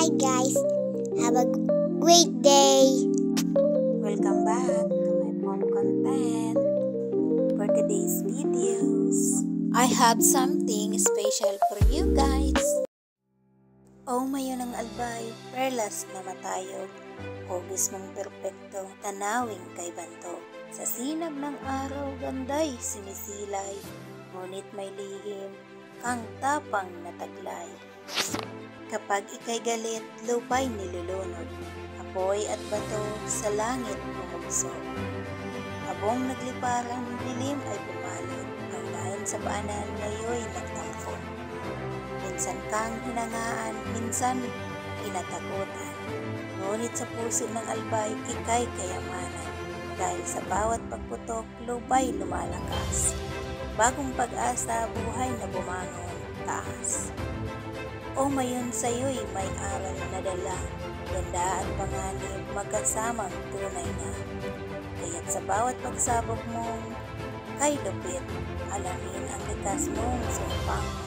Bye guys. Have a great day. Welcome back to my mom content. For today's videos, I have something special for you guys. O mayon ang albay, perlas na matayog, hugis mong perpekto, tanawing kay banto. Sa sinag ng araw, ganday sinisilay, ngunit may lihim, kang tapang nataglay. Kapag ikay galit, lupay nilulunod, apoy at bato sa langit bumugso. Habang nagliparan, dilim ay bumalot, ang bayan sa paanan ngayoy nagtampo. Minsan kang hinangaan, minsan kinatakutan, ngunit sa puso ng albay, ikay kayamanan. Dahil sa bawat pagputok, lupay lumalakas. Bagong pag-asa, buhay na bumangon, taas. O mayon sa'yo'y may aral na dala, ganda at panganib, magkasamang tunay na. Kaya't sa bawat pagsabog mong kay lupit, alamin ang likas mong sumpang